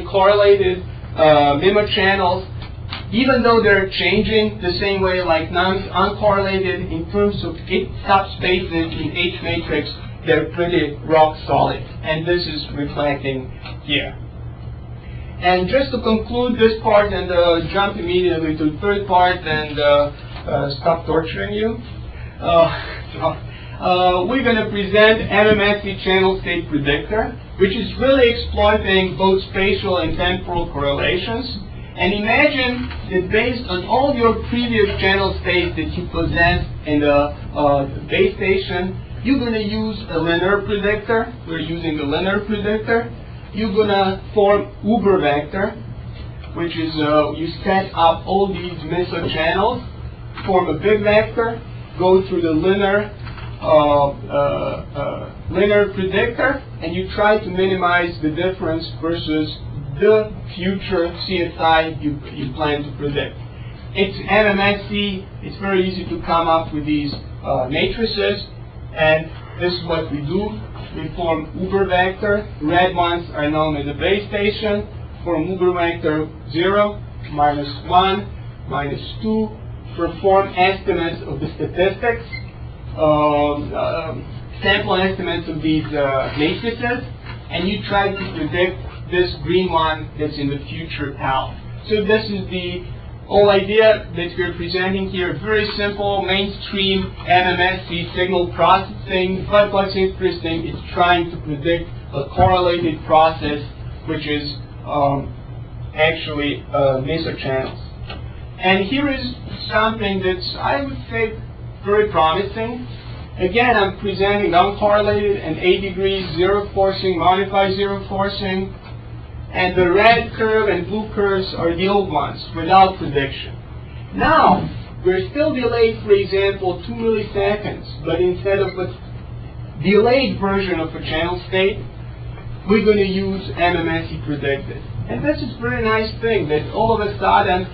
correlated MIMO channels, even though they're changing the same way like uncorrelated in terms of subspaces in H matrix, they're pretty rock solid. And this is reflecting here. And just to conclude this part and jump immediately to the third part and stop torturing you, we're going to present MMSE channel state predictor, which is really exploiting both spatial and temporal correlations. And imagine that based on all your previous channel states that you possess in the base station, you're going to use a linear predictor. We're using a linear predictor. You're going to form Uber vector, which is you set up all these MISO channels, form a big vector, go through the linear predictor, and you try to minimize the difference versus the future CSI you plan to predict. It's MMSE. It's very easy to come up with these matrices, and this is what we do. We form Uber vector. Red ones are known as the base station. Form Uber vector 0, -1, -2. Perform estimates of the statistics, sample estimates of these matrices, and you try to predict this green one that's in the future path. So this is the whole idea that we're presenting here. Very simple, mainstream MMSE signal processing, but what's interesting is trying to predict a correlated process, which is actually MISO channels. And here is something that's, I would say, very promising. Again, I'm presenting uncorrelated and A-degree zero forcing, modified zero forcing. And the red curve and blue curves are the old ones, without prediction. Now, we're still delayed, for example, 2 milliseconds, but instead of a delayed version of a channel state, we're going to use MMSE predicted. And this is a very nice thing, that all of a sudden,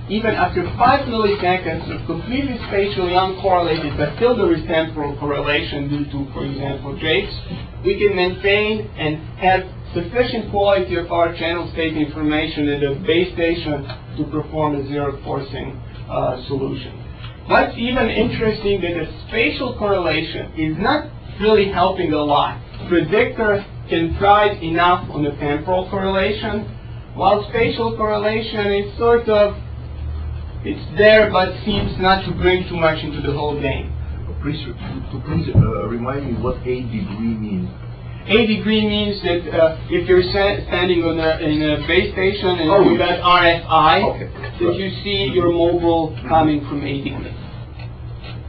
even after 5 milliseconds of completely spatially uncorrelated, but still there is temporal correlation due to, for example, Jakes, we can maintain and have sufficient quality of our channel state information at the base station to perform a zero forcing solution. What's even interesting that the spatial correlation is not really helping a lot. Predictor can thrive enough on the temporal correlation, while spatial correlation is sort of, it's there but seems not to bring too much into the whole game. Please remind me what A-degree means. A-degree means that if you're standing on in a base station and you got RFI, okay, that you see your mobile coming from A-degree.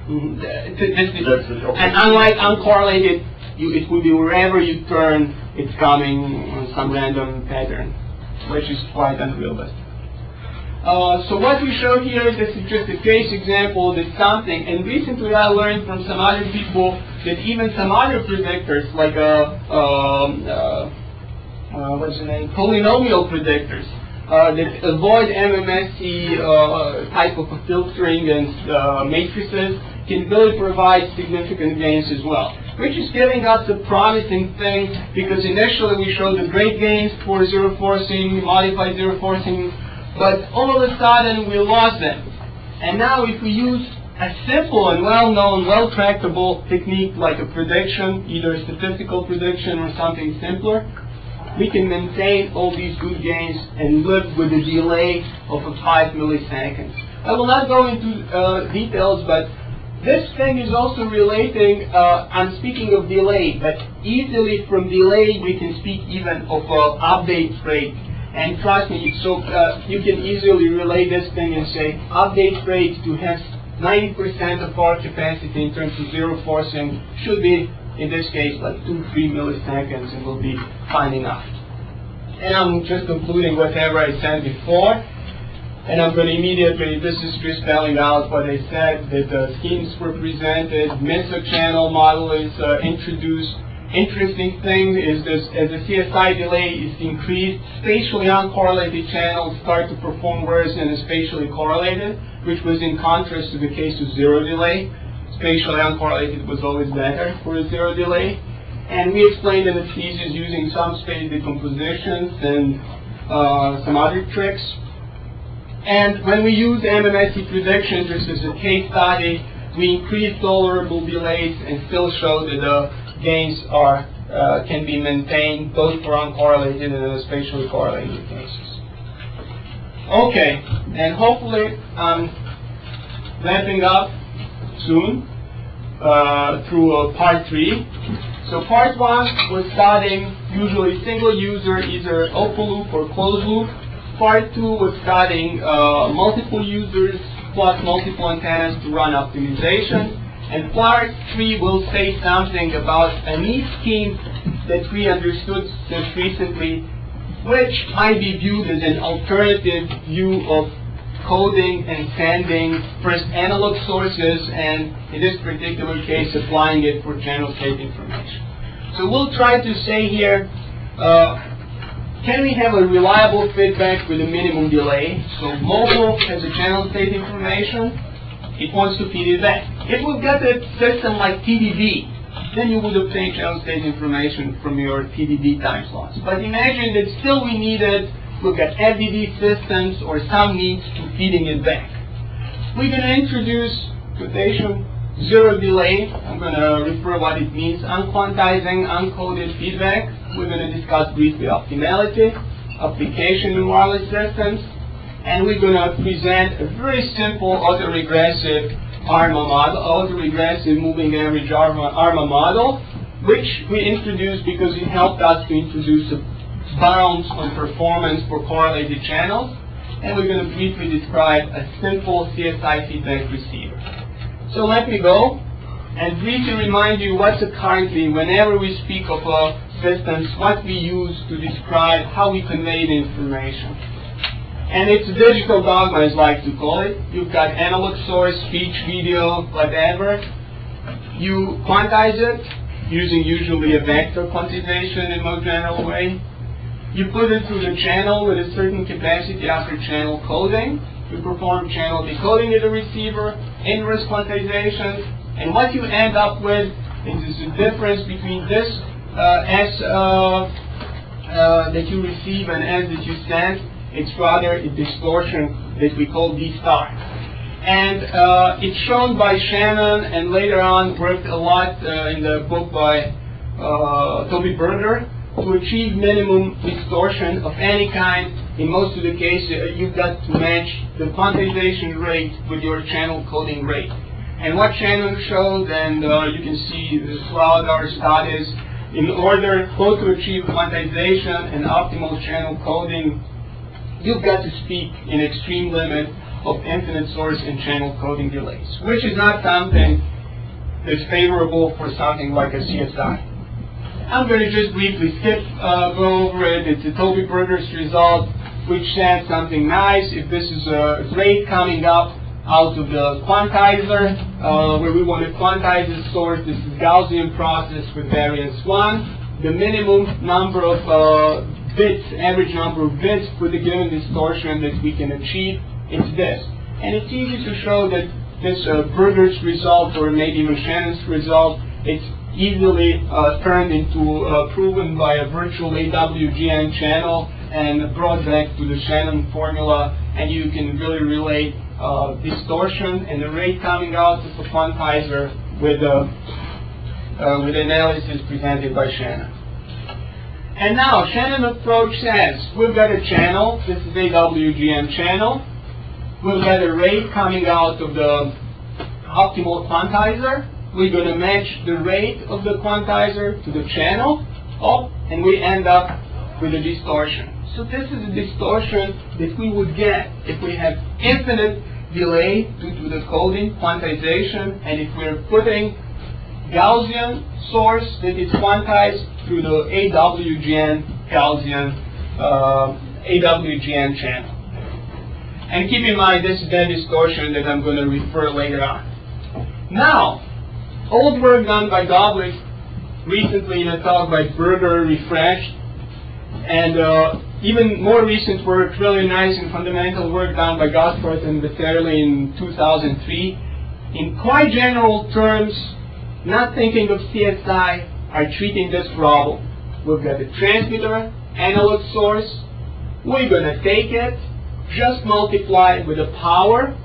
And unlike uncorrelated, it would be wherever you turn, it's coming on some random pattern, which is quite unrealistic. So what we show here, this is just a case example that something, and recently I learned from some other people that even some other predictors, like what's the name, polynomial predictors, that avoid MMSE type of filtering and matrices, can really provide significant gains as well. Which is giving us a promising thing, because initially we showed the great gains for zero forcing, modified zero forcing, but all of a sudden we lost them. And now if we use a simple and well-known, well-tractable technique like a prediction, either a statistical prediction or something simpler, we can maintain all these good gains and live with a delay of 5 milliseconds. I will not go into details, but this thing is also relating, I'm speaking of delay, but easily from delay we can speak even of update rate. And trust me, so you can easily relate this thing and say update rate to have 90% of our capacity in terms of zero forcing should be, in this case, like 2-3 milliseconds, and will be fine enough. And I'm just concluding whatever I said before. And I'm going to immediately, this is just spelling out what I said, that the schemes were presented, MISO channel model is introduced. Interesting thing is this, as the CSI delay is increased, spatially uncorrelated channels start to perform worse than the spatially correlated, which was in contrast to the case of zero delay. Spatially uncorrelated was always better for a zero delay. And we explained in the thesis using some space decompositions and some other tricks. And when we use MMSE prediction, just as a case study, we increase tolerable delays and still show that the gains are can be maintained both for uncorrelated and spatially correlated cases. Okay, and hopefully I'm wrapping up soon through part 3. So part 1 was studying usually single user, either open loop or closed loop. Part 2 was studying multiple users plus multiple antennas to run optimization. And part 3 will say something about a neat scheme that we understood just recently, which might be viewed as an alternative view of coding and sending first analog sources, and in this particular case applying it for channel state information. So we'll try to say here, can we have a reliable feedback with a minimum delay? So mobile has a channel state information, it wants to feed it back. If we've got a system like TDD, then you would obtain channel state information from your TDD time slots. But imagine that still we needed, we've got FDD systems or some needs to feeding it back. We're going to introduce quotation zero delay. I'm going to refer what it means. Unquantizing, uncoded feedback. We're going to discuss briefly optimality, application in wireless systems, and we're going to present a very simple autoregressive ARMA model, autoregressive moving average ARMA model, which we introduced because it helped us to introduce a bounds on performance for correlated channels, and we're going to briefly describe a simple CSI feedback receiver. So let me go and briefly remind you what's currently, whenever we speak of systems, what we use to describe how we convey the information. And it's a digital dogma, as I like to call it. You've got analog source, speech, video, whatever. You quantize it using usually a vector quantization in most general way. You put it through the channel with a certain capacity after channel coding. You perform channel decoding at the receiver, inverse quantization, and what you end up with is the difference between this S that you receive and S that you send. It's rather a distortion that we call D star. And it's shown by Shannon, and later on worked a lot in the book by Toby Berger, to achieve minimum distortion of any kind. In most of the cases, you've got to match the quantization rate with your channel coding rate. And what Shannon showed, and you can see throughout our studies, in order both to achieve quantization and optimal channel coding, you've got to speak in extreme limit of infinite source and channel coding delays, which is not something that's favorable for something like a CSI. I'm going to just briefly go over it. It's a Toby Berger's result, which says something nice. If this is a rate coming up out of the quantizer, where we want to quantize the source, this is Gaussian process with variance 1. The minimum number of bits, average number of bits for the given distortion that we can achieve is this. And it's easy to show that this Berger's result, or maybe even Shannon's result, it's easily turned into proven by a virtual AWGN channel and brought back to the Shannon formula, and you can really relate distortion and the rate coming out of the quantizer with analysis presented by Shannon. And now, Shannon approach says, we've got a channel, this is AWGN channel, we've got a rate coming out of the optimal quantizer, we're going to match the rate of the quantizer to the channel, and we end up with a distortion. So this is a distortion that we would get if we have infinite delay due to the coding, quantization, and if we're putting Gaussian source that is quantized through the AWGN AWGN channel. And keep in mind, this is the distortion that I'm going to refer later on. Now, old work done by Goblik recently in a talk by Berger refreshed, and even more recent work, really nice and fundamental work done by Gosforth and Vetterli in 2003. In quite general terms, not thinking of CSI, are treating this problem. We've got a transmitter, analog source, we're going to take it, just multiply it with the power,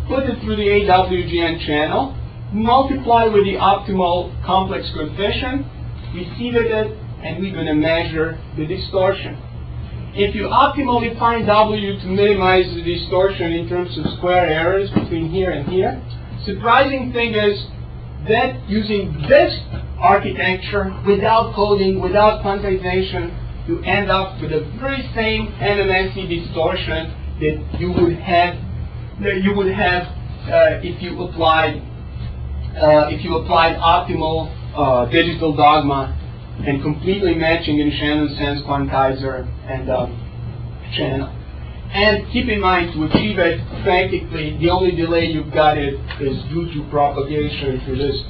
put it through the AWGN channel, multiply with the optimal complex coefficient, receive it, and we're going to measure the distortion. If you optimally find W to minimize the distortion in terms of square errors between here and here, surprising thing is that using this architecture, without coding, without quantization, you end up with the very same MMSE distortion that you would have if you applied optimal digital dogma and completely matching in Shannon sense quantizer and channel. And keep in mind, to achieve it practically, the only delay you've got is due to propagation through this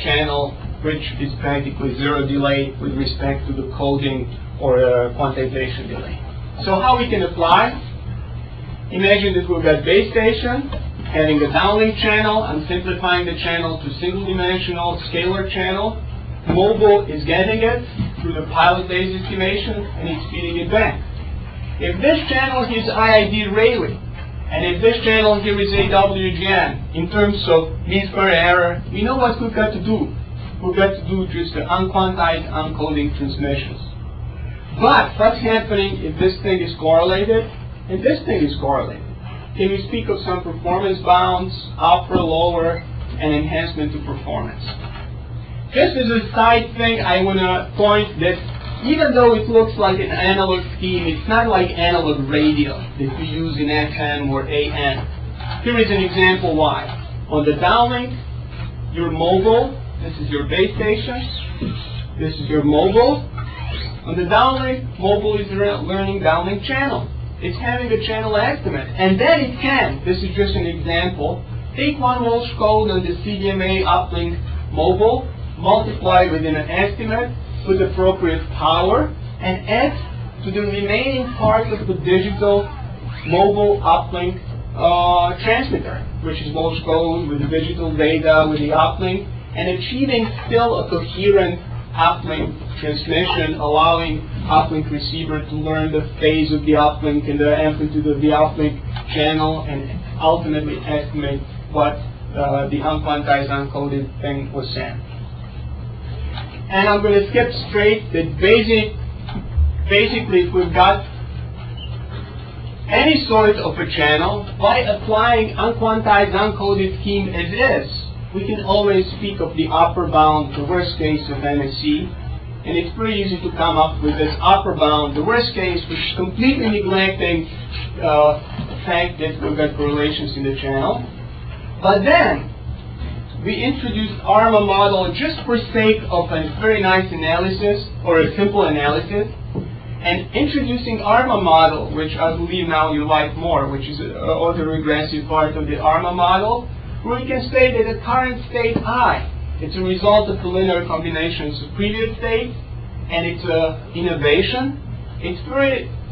channel, which is practically zero delay with respect to the coding or quantization delay. So how we can apply? Imagine that we've got base station having a downlink channel. I'm simplifying the channel to single-dimensional scalar channel. Mobile is getting it through the pilot-based estimation, and it's feeding it back. If this channel is IID Rayleigh, and if this channel here is AWGN, in terms of mean square error, we know what we've got to do. We've got to do just the unquantized uncoding transmissions. But what's happening if this thing is correlated, and this thing is correlated? Can we speak of some performance bounds, upper, lower, and enhancement to performance? Just as a side thing, I want to point that even though it looks like an analog scheme, it's not like analog radio that we use in FM or AN. Here is an example why. On the downlink, you're mobile. This is your base station. This is your mobile. On the downlink, mobile is learning downlink channel. It's having a channel estimate. And then it can, this is just an example, take 1 Walsh code on the CDMA uplink mobile, multiply within an estimate with appropriate power, and add to the remaining part of the digital mobile uplink transmitter, which is Walsh code with the digital data, with the uplink, and achieving still a coherent uplink transmission, allowing uplink receiver to learn the phase of the uplink and the amplitude of the uplink channel, and ultimately estimate what the unquantized uncoded thing was saying. And I'm going to skip straight that basically if we've got any sort of a channel, by applying unquantized uncoded scheme as is, we can always speak of the upper bound, the worst case of MSE, and it's pretty easy to come up with this upper bound, the worst case, which is completely neglecting the fact that we've got correlations in the channel. But then, we introduced ARMA model just for sake of a very nice analysis, or a simple analysis. And introducing ARMA model, which I believe now you like more, which is an autoregressive part of the ARMA model, where we can say that the current state I, it's a result of the linear combinations of previous states, and it's an innovation. It's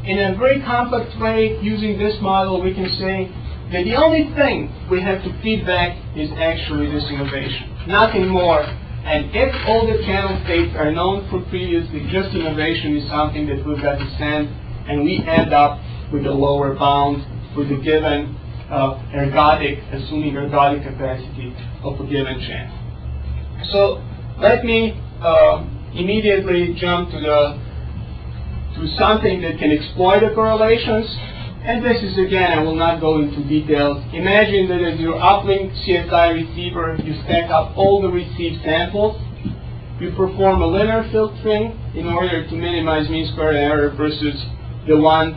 in a very complex way, using this model, we can say that the only thing we have to feed back is actually this innovation, nothing more. And if all the channel states are known for previously, just innovation is something that we've got to send, and we end up with a lower bound with a given assuming ergodic capacity of a given channel. So let me immediately jump to something that can exploit the correlations. And this is, again, I will not go into details. Imagine that as your uplink CSI receiver, you stack up all the received samples. You perform a linear filtering in order to minimize mean square error versus the one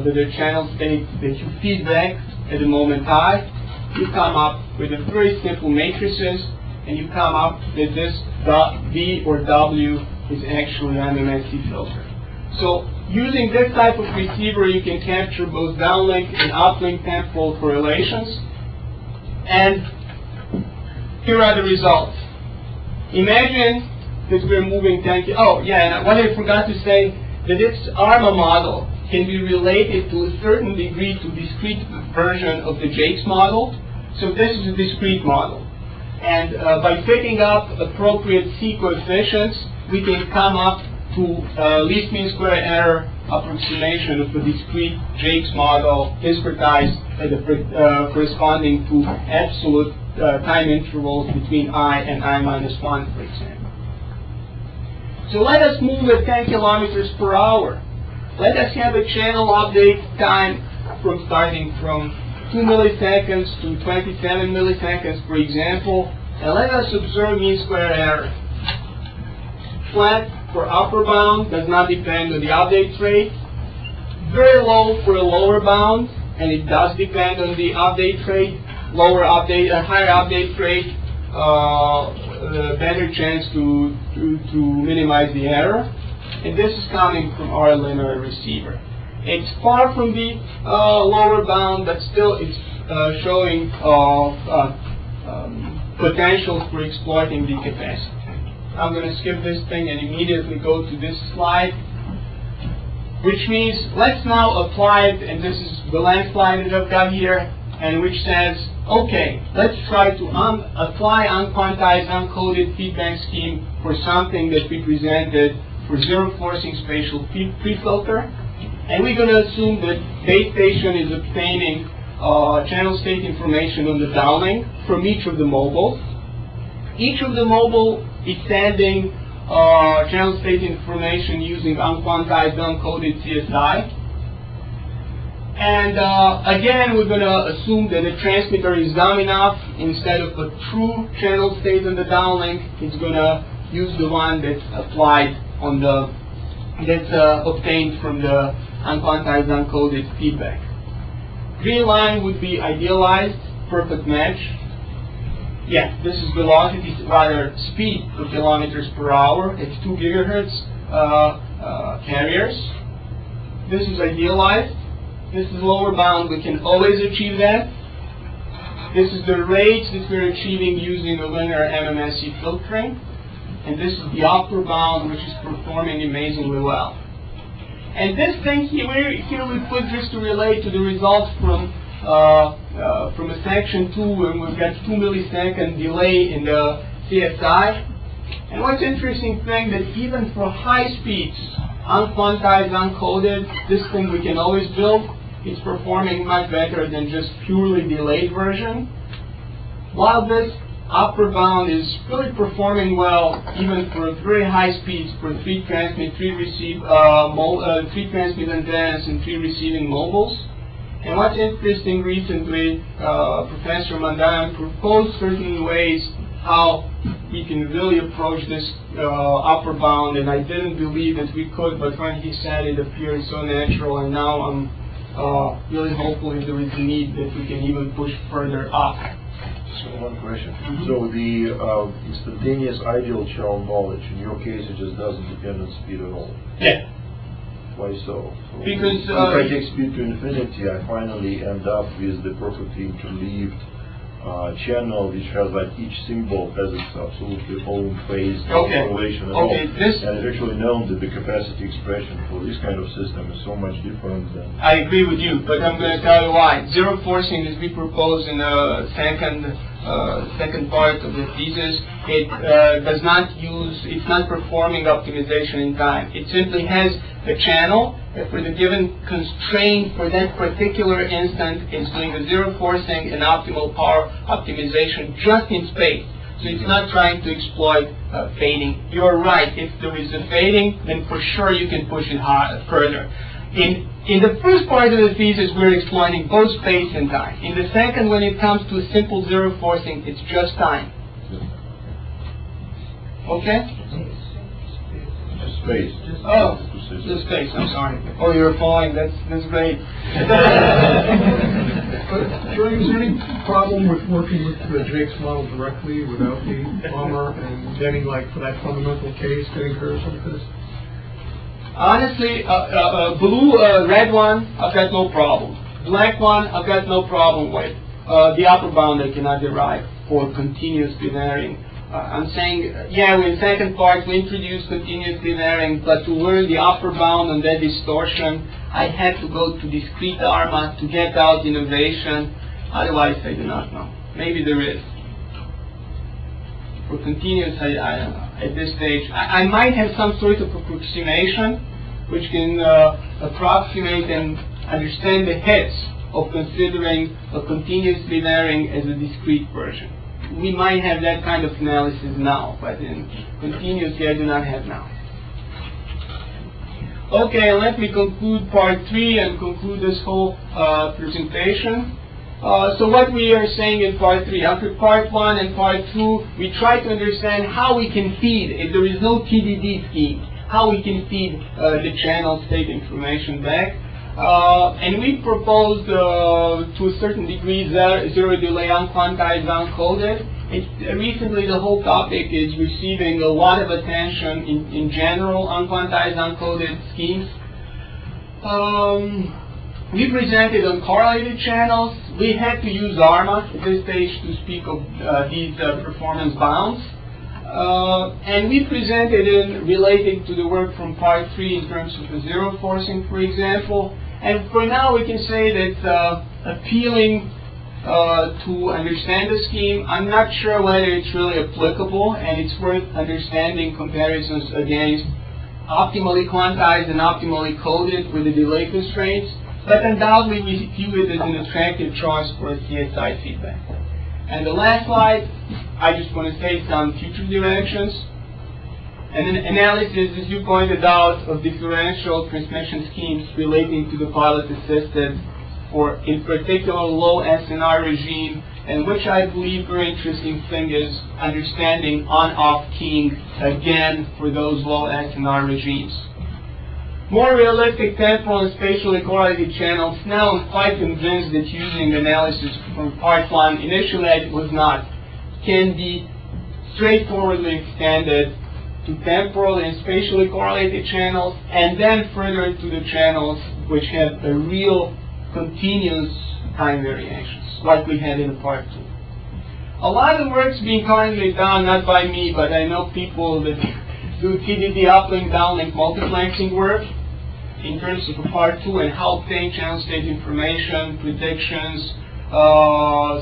the channel state that you feed back at the moment I. You come up with a very simple matrices, and you come up that this V or W is actually an MMSE filter. So using this type of receiver, you can capture both downlink and uplink temporal correlations. And here are the results. Imagine that we're moving 10. Oh, yeah, and what I forgot to say, that this ARMA model can be related to a certain degree to discrete version of the Jakes model. So this is a discrete model. And by picking up appropriate C coefficients, we can come up to least mean square error approximation of a discrete Jakes model discretized at the corresponding to absolute time intervals between I and I minus 1, for example. So let us move at 10 kilometers per hour. Let us have a channel update time starting from 2 milliseconds to 27 milliseconds, for example, and let us observe mean square error. Flat for upper bound does not depend on the update rate. Very low for a lower bound, and it does depend on the update rate. Higher update rate, better chance to minimize the error. And this is coming from our linear receiver. It's far from the lower bound, but still it's showing potential for exploiting the capacity. I'm going to skip this thing and immediately go to this slide, which means let's now apply it, and this is the last slide that I've got here, and which says, okay, let's try to apply unquantized, uncoded feedback scheme for something that we presented for zero forcing spatial pre-filter. And we're going to assume that base station is obtaining channel state information on the downlink from each of the mobiles. Each of the mobile is sending channel state information using unquantized, uncoded CSI. And again, we're going to assume that the transmitter is dumb enough. Instead of a true channel state on the downlink, it's going to use the one that's applied on the obtained from the unquantized, uncoded feedback. Green line would be idealized, perfect match. Yeah, this is velocity, rather speed per kilometers per hour. It's 2 gigahertz carriers. This is idealized. This is lower bound. We can always achieve that. This is the rates that we're achieving using the linear MMSE filtering. And this is the upper bound, which is performing amazingly well. And this thing here we put just to relate to the results from a section 2, when we've got 2 millisecond delay in the CSI. And what's interesting thing that even for high speeds, unquantized, uncoded, this thing we can always build. It's performing much better than just purely delayed version. While this upper bound is really performing well, even for very high speeds, for 3 transmit, 3 receive, 3 transmit antennas and 3 receiving mobiles. And what's interesting, recently, Professor Mandayan proposed certain ways how we can really approach this upper bound, and I didn't believe that we could, but when he said it appeared so natural, and now I'm really hopeful if there is a need that we can even push further up. So one question. So the instantaneous ideal channel knowledge, in your case, it just doesn't depend on speed at all. Yeah. Why so? Because if I take speed to infinity, I finally end up with the perfectly interleaved channel, which has like each symbol has its absolutely own phase, no correlation at all. And it's actually known that the capacity expression for this kind of system is so much different than... I agree with you, but I'm going to tell you why. Zero forcing, as we propose in the second part of the thesis, it does not use, it's not performing optimization in time. It simply has a channel that for the given constraint for that particular instant is doing the zero forcing and optimal power optimization just in space. So it's not trying to exploit fading. You're right, if there is a fading, then for sure you can push it further. In the first part of the thesis, we're exploiting both space and time. In the second, when it comes to simple zero forcing, it's just time. Okay? Just space. Oh, just space, I'm sorry. Oh, you're following, that's great. Is there any problem with working with the Jakes model directly without the bomber and getting, like, for that fundamental case, getting curves like this? Honestly, red one, I've got no problem. Black one, I've got no problem with. The upper bound I cannot derive for continuous binarying. I'm saying, yeah, in the second part we introduced continuous binarying, but to learn the upper bound on that distortion, I had to go to discrete ARMA to get out innovation. Otherwise, I do not know. Maybe there is. For continuous, I don't know. At this stage, I might have some sort of approximation, which can approximate and understand the hits of considering a continuously varying as a discrete version. We might have that kind of analysis now, but in continuously I do not have now. Okay, let me conclude part 3 and conclude this whole presentation. So what we are saying in part 3, after part 1 and part 2, we try to understand how we can feed, if there is no TDD scheme, how we can feed the channel state information back. And we proposed to a certain degree zero delay, unquantized, uncoded. Recently the whole topic is receiving a lot of attention in general, unquantized, uncoded schemes. We presented uncorrelated channels. We had to use ARMA at this stage to speak of these performance bounds. And we presented in relating to the work from part 3 in terms of the zero forcing, for example. And for now we can say that appealing to understand the scheme. I'm not sure whether it's really applicable, and it's worth understanding comparisons against optimally quantized and optimally coded with the delay constraints. But undoubtedly we view it as an attractive choice for CSI feedback. And the last slide, I just want to say some future directions. And an analysis, as you pointed out, of differential transmission schemes relating to the pilot assisted, or in particular low SNR regime, and which I believe very interesting thing is understanding on-off keying again for those low SNR regimes. More realistic temporal and spatially correlated channels. Now I'm quite convinced that using analysis from part 1, initially it was not, can be straightforwardly extended to temporal and spatially correlated channels, and then further to the channels which have a real continuous time variations, like we had in part 2. A lot of work's being currently done, not by me, but I know people that do TDD uplink, downlink, multiplexing work in terms of part 2 and how obtain channel state information, predictions,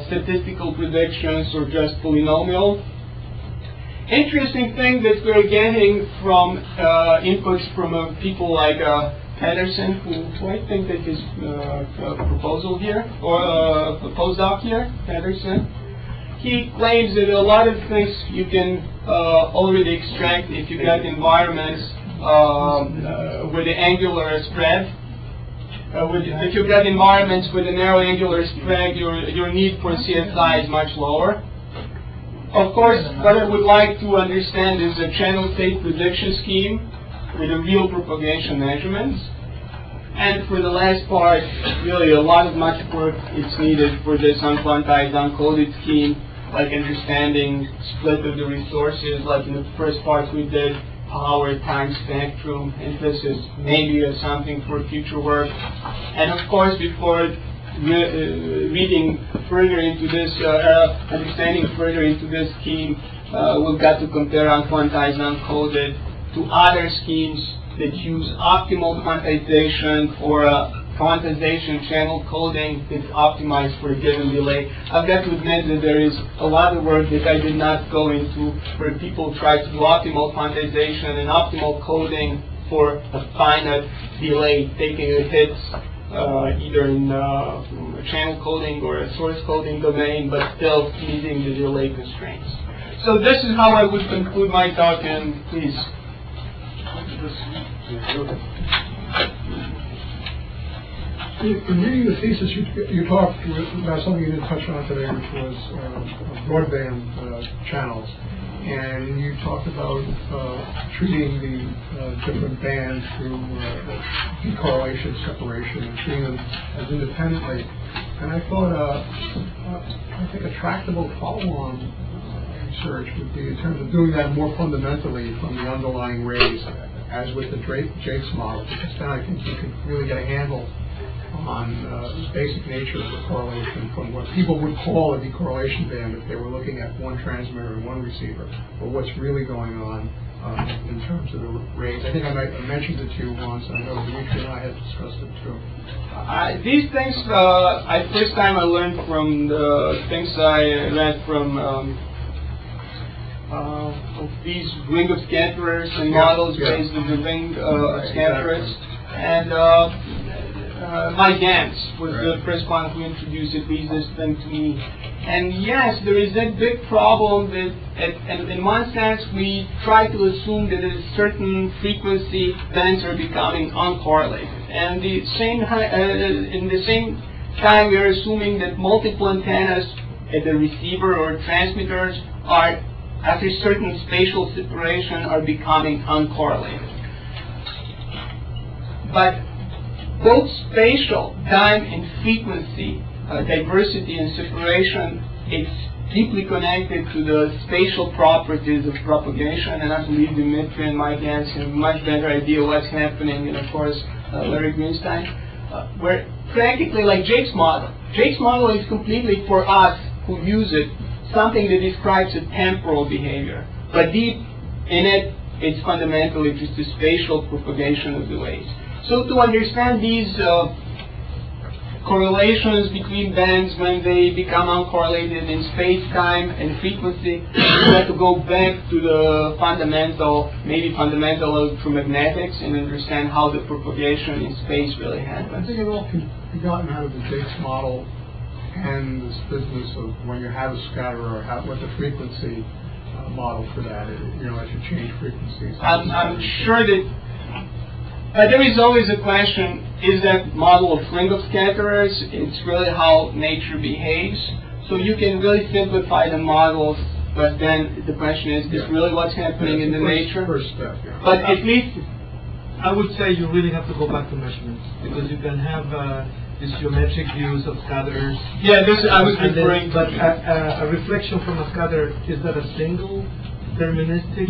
statistical predictions, or just polynomial. Interesting thing that we're getting from inputs from people like Pedersen, who I think that is a proposal here, or a postdoc here, Pedersen. He claims that a lot of things you can already extract if you got environments with the angular spread. If you've got environments with a narrow angular spread, your need for CSI is much lower. Of course, what I would like to understand is a channel state prediction scheme with a real propagation measurements. And for the last part, really a lot of much work is needed for this unquantized, uncoded scheme, like understanding split of the resources, like in the first part we did power, time, spectrum, and this is maybe something for future work. And of course, before reading further into this, understanding further into this scheme, we've got to compare unquantized, uncoded to other schemes that use optimal quantization or quantization channel coding that's optimized for a given delay. I've got to admit that there is a lot of work that I did not go into where people try to do optimal quantization and optimal coding for a finite delay, taking a hit either in a channel coding or a source coding domain, but still meeting the delay constraints. So this is how I would conclude my talk, and please. In reading the thesis, you talked about something you didn't touch on today, which was broadband channels. And you talked about treating the different bands through decorrelation, separation, and treating them as independently. And I thought, I think a tractable follow-on research would be in terms of doing that more fundamentally from the underlying rays, as with the Jakes model, because then I think you can really get a handle on the basic nature of the correlation from what people would call a decorrelation band if they were looking at one transmitter and one receiver, but what's really going on in terms of the rays. I think I mentioned it to you once, and I know Dimitri and I had discussed it too. These things, first time I learned from the things I read from of these ring of scatterers and models based on the ring of scatterers. And Mike Gans was the first one who introduced at least this thing to me. And yes, there is that big problem that, in one sense, we try to assume that at a certain frequency, bands are becoming uncorrelated. And in the same time, we are assuming that multiple antennas at the receiver or transmitters are, after certain spatial separation, are becoming uncorrelated. But both spatial, time, and frequency diversity and separation, it's deeply connected to the spatial properties of propagation, and I believe Dimitri and Mike Gans have a much better idea what's happening, and of course Larry Greenstein, where practically like Jake's model. Jake's model is completely, for us who use it, something that describes a temporal behavior, but deep in it, it's fundamentally just the spatial propagation of the waves. So to understand these correlations between bands when they become uncorrelated in space, time, and frequency, we have to go back to the fundamental, maybe fundamental electromagnetics, and understand how the propagation in space really happens. I think it all can be gotten out of the Jake's model and this business of when you have a scatterer, what the frequency model for that is, as you change frequencies. I'm sure that. But there is always a question, is that model of ring of scatterers? It's really how nature behaves. So you can really simplify the models, but then the question is really what's happening in the nature? First step, yeah. But at least, I would say you really have to go back to measurements, because you can have these geometric views of scatterers. Yeah, this I was referring to. But a reflection from a scatterer, is that a single deterministic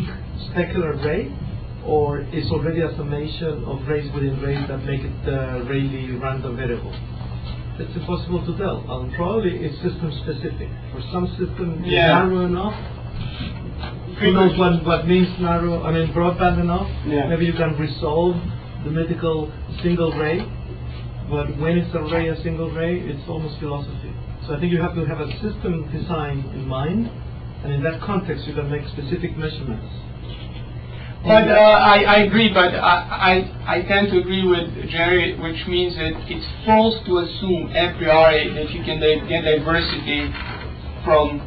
specular ray? Or is already a summation of rays within rays that make it Rayleigh random variable? It's impossible to tell. Probably it's system specific. For some system, it's narrow enough. Who knows what means narrow? I mean broadband enough. Yeah. Maybe you can resolve the mythical single ray. But when it's a single ray, it's almost philosophy. So I think you have to have a system design in mind, and in that context, you can make specific measurements. But I agree, but I tend to agree with Jerry, which means that it's false to assume a priori that you can get diversity from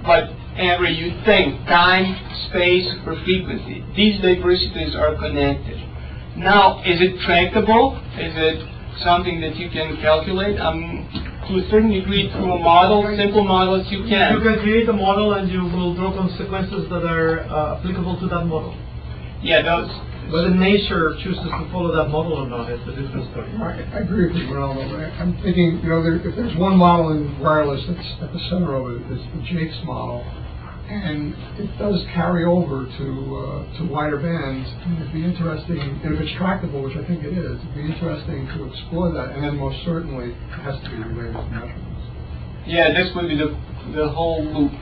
whatever you think, time, space, or frequency. These diversities are connected. Now, is it tractable? Is it something that you can calculate? To a certain degree, through a model, simple models, you can. You can create a model and you will draw consequences that are applicable to that model. Yeah, those. Whether nature chooses to follow that model or not is a different story. I agree with you, Ronaldo. I'm thinking, if there's one model in wireless that's at the center of it, is the Jake's model, and it does carry over to wider bands. And it'd be interesting, and if it's tractable, which I think it is, it'd be interesting to explore that. And then most certainly, it has to be related to measurements. Yeah, this would be the whole loop.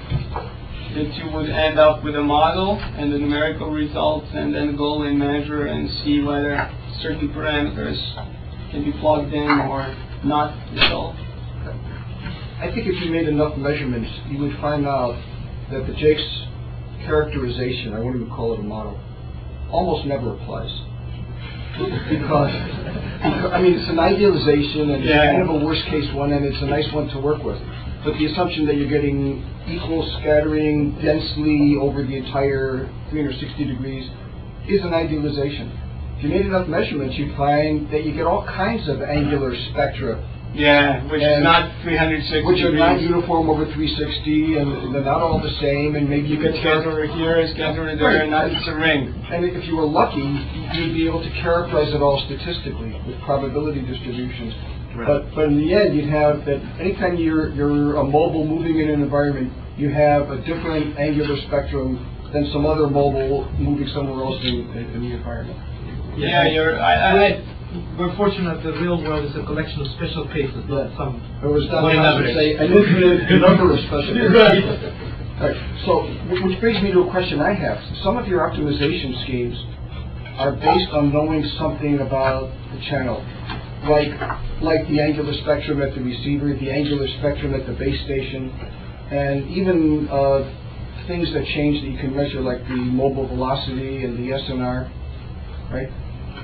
That you would end up with a model and the numerical results, and then go and measure and see whether certain parameters can be plugged in or not resolved. I think if you made enough measurements, you would find out that the Jake's characterization, I won't even call it a model, almost never applies. Because I mean, it's an idealization, and it's kind of a worst case one, and it's a nice one to work with. But the assumption that you're getting equal scattering densely over the entire 360 degrees is an idealization. If you made enough measurements, you'd find that you get all kinds of angular spectra. Yeah, which is not 360 which are degrees. not uniform over 360, and they're not all the same, and maybe you You could get scatter here, scatter there, and not it's a ring. And if you were lucky, you'd be able to characterize it all statistically with probability distributions. Right. But in the end, you'd have that anytime you're a mobile moving in an environment, you have a different angular spectrum than some other mobile moving somewhere else in the environment. Yeah, we're fortunate that the real world is a collection of special cases, not some. It was done to say an infinite number of special cases. Right. All right. So, which brings me to a question I have. Some of your optimization schemes are based on knowing something about the channel, like the angular spectrum at the receiver, the angular spectrum at the base station, and even things that change that you can measure, like the mobile velocity and the SNR, right?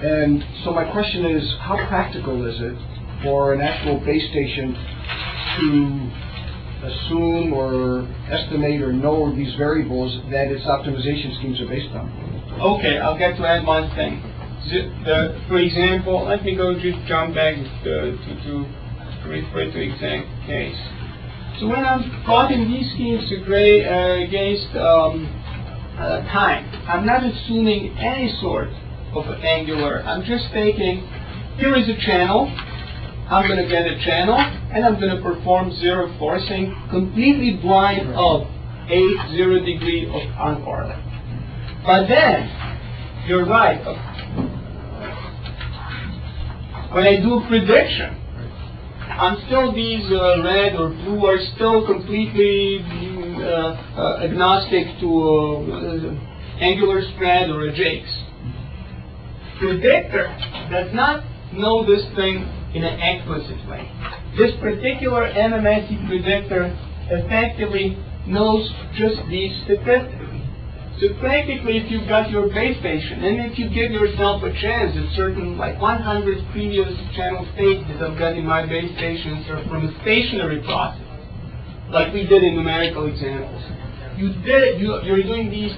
And so my question is, how practical is it for an actual base station to assume or estimate or know these variables that its optimization schemes are based on? Okay, I'll get to add one thing. For example, let me just jump back to refer to exact case. So when I'm plotting these schemes against time, I'm not assuming any sort of angular. I'm just taking, here is a channel, I'm going to get a channel, and I'm going to perform zero forcing, completely blind of 0 degree of uncorrelated. But then, you're right, when I do prediction, I'm still, these red or blue are still completely agnostic to angular spread or a Jakes. Predictor does not know this thing in an explicit way. This particular MMSE predictor effectively knows just these statistics. So practically, if you've got your base station, and if you give yourself a chance at certain, like 100 previous channel states that I've got in my base stations are from a stationary process, like we did in numerical examples, you're doing these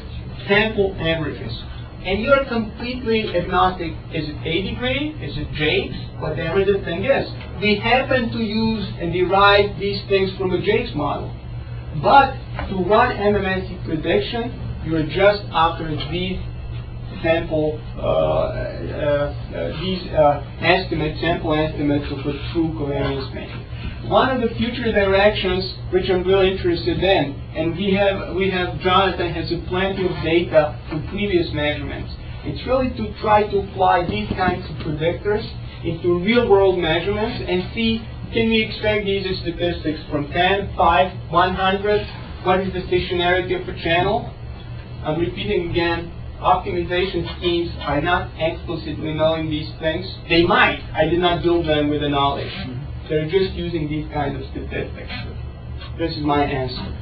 sample averages, and you're completely agnostic. Is it A degree? Is it Jakes? Whatever the thing is. We happen to use and derive these things from a Jakes model. But to run MMSE prediction, you're just after these sample, sample estimates of a true covariance matrix. One of the future directions, which I'm really interested in, and we have Jonathan has plenty of data from previous measurements. It's really to try to apply these kinds of predictors into real-world measurements and see, can we expect these statistics from 10, 5, 100? What is the stationarity of a channel? I'm repeating again, optimization schemes are not explicitly knowing these things. They might. I did not build them with the knowledge. They're just using these kind of statistics. This is my answer.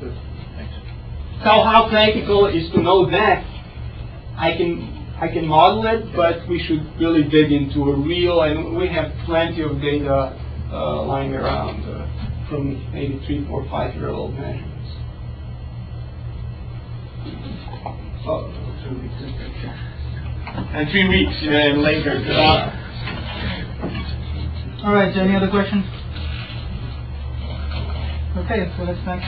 So how practical is to know that? I can model it, but we should really dig into a real, and we have plenty of data lying around from maybe 3, 4, 5-year-old measurements. Oh, 2 weeks. And 3 weeks later. All right, any other questions? Okay, so let's thank